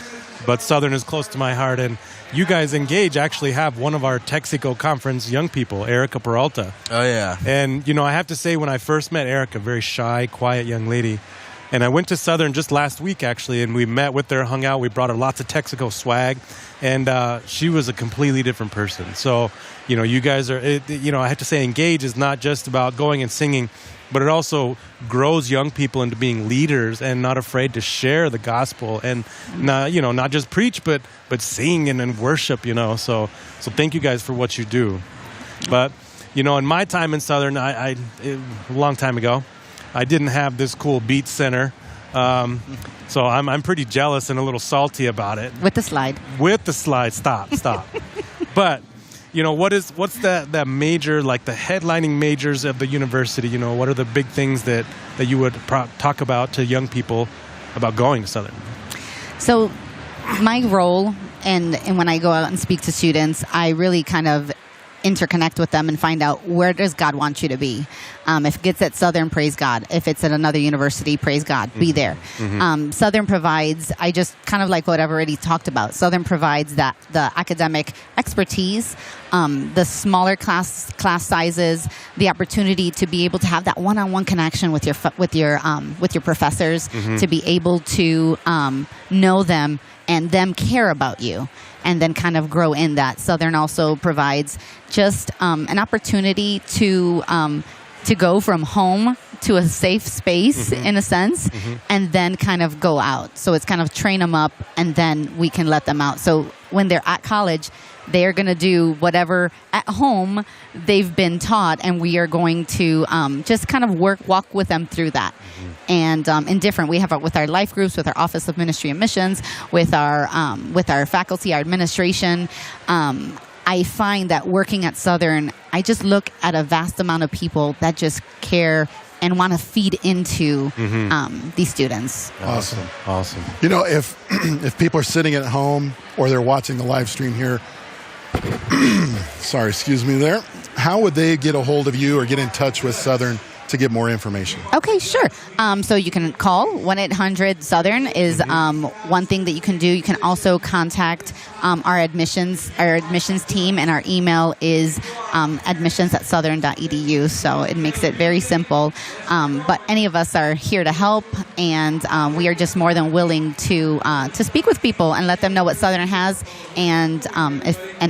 but Southern is close to my heart. And you guys, Engage, actually have one of our Texico Conference young people, Erica Peralta. Oh, yeah. And, I have to say, when I first met Erica, very shy, quiet young lady, and I went to Southern just last week, actually, and we met with her, hung out. We brought her lots of Texico swag, and she was a completely different person. So, you guys are, I have to say, Engage is not just about going and singing, but it also grows young people into being leaders and not afraid to share the gospel and not just preach, but sing and worship. So thank you guys for what you do. But in my time in Southern, a long time ago, I didn't have this cool Beat Center, so I'm pretty jealous and a little salty about it. With the slide. Stop. But what's that major, like the headlining majors of the university? What are the big things that you would talk about to young people about going to Southern? So my role, and when I go out and speak to students, I really kind of interconnect with them and find out, where does God want you to be? If it's at Southern, praise God. If it's at another university, praise God. Be there. Southern provides, I just kind of like what I've already talked about. Southern provides the academic expertise, the smaller class sizes, the opportunity to be able to have that one-on-one connection with your professors, to be able to know them and them care about you, and then kind of grow in that. Southern also provides just an opportunity to go from home to a safe space, in a sense, and then kind of go out. So it's kind of train them up, and then we can let them out. So when they're at college, they're going to do whatever at home they've been taught, and we are going to just kind of walk with them through that. And in different, we have with our life groups, with our Office of Ministry and Missions, with our faculty, our administration. I find that working at Southern, I just look at a vast amount of people that just care and want to feed into these students. Awesome. If people are sitting at home or they're watching the live stream here, sorry, excuse me there, how would they get a hold of you or get in touch with Southern to get more information? Okay, sure. So you can call 1-800-SOUTHERN is one thing that you can do. You can also contact our admissions team, and our email is admissions@southern.edu. So it makes it very simple. But any of us are here to help, and we are just more than willing to speak with people and let them know what Southern has, and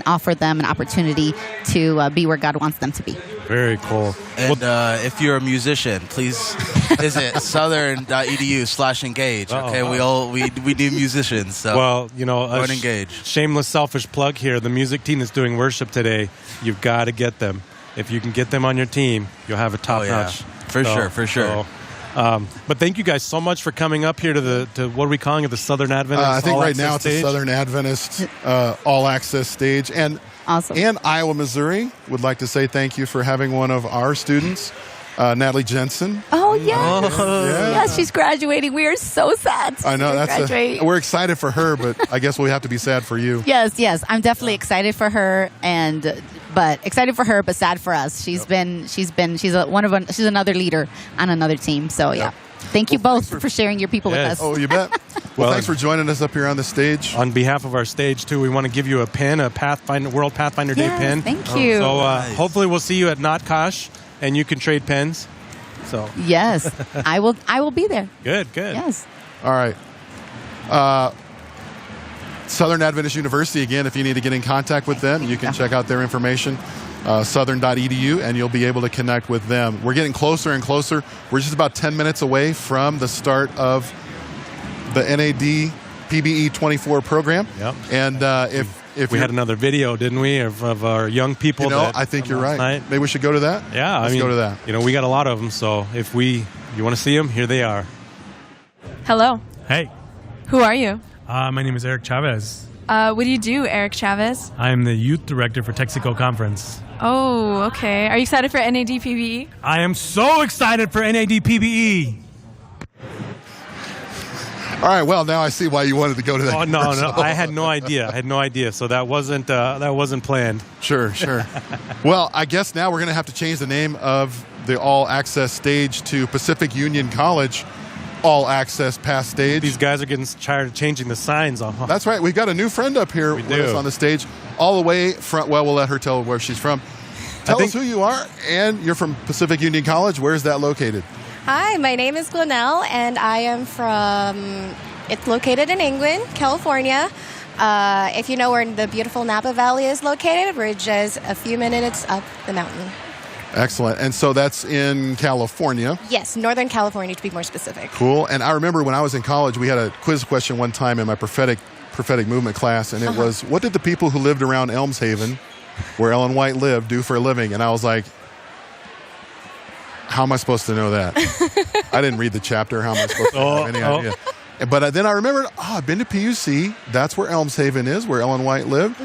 offer them an opportunity to be where God wants them to be. Very cool. And if you're a musician, please visit southern.edu/engage. Okay, we need musicians. So engage. Shameless, selfish plug here. The music team that's doing worship today, you've got to get them. If you can get them on your team, you'll have a top notch. For sure. But thank you guys so much for coming up here to what are we calling it? The Southern Adventist. I think All right Access now it's stage? a Southern Adventist All Access stage. And awesome. And Iowa, Missouri would like to say thank you for having one of our students, Natalie Jensen. Oh, yes. Yes, she's graduating. We are so sad. I know. We're excited for her, but I guess we'll have to be sad for you. Yes. I'm definitely excited for her, but sad for us. She's another leader on another team. So yeah. Thank you both for sharing your people with us. Oh, you bet. Well, thanks for joining us up here on the stage. On behalf of our stage, too, we want to give you a pin, a World Pathfinder Day pin. Thank you. So hopefully we'll see you at Notkosh, and you can trade pens. So yes, I will be there. Good. Yes. All right. Southern Adventist University, again, if you need to get in contact with them, you can check out their information. Southern.edu, and you'll be able to connect with them. We're getting closer and closer. We're just about 10 minutes away from the start of the NAD PBE 24 program. Yep. And if we had another video, didn't we, of our young people? I think you're right. Night. Maybe we should go to that. Yeah, let's go to that. We got a lot of them. So if you want to see them, here they are. Hello. Hey. Who are you? My name is Eric Chavez. What do you do, Eric Chavez? I'm the youth director for Texico Conference. Oh, okay. Are you excited for NAD PBE? I am so excited for NAD PBE. All right. Well, now I see why you wanted to go to that. Oh no! I had no idea. So that wasn't planned. Sure. Well, I guess now we're going to have to change the name of the All Access stage to Pacific Union College all access past stage. These guys are getting tired of changing the signs. That's right. We've got a new friend up here with us on the stage, all the way from, well, we'll let her tell where she's from. Tell us who you are, and you're from Pacific Union College. Where's that located? Hi, my name is Glenelle, and I am from, it's located in England, California. If you know where the beautiful Napa Valley is located, we're just a few minutes up the mountain. Excellent. And so that's in California. Yes, Northern California to be more specific. Cool. And I remember when I was in college, we had a quiz question one time in my prophetic movement class, and it was, what did the people who lived around Elmshaven, where Ellen White lived, do for a living? And I was like, how am I supposed to know that? I didn't read the chapter. How am I supposed to have any idea? But then I remembered, I've been to PUC. That's where Elmshaven is, where Ellen White lived.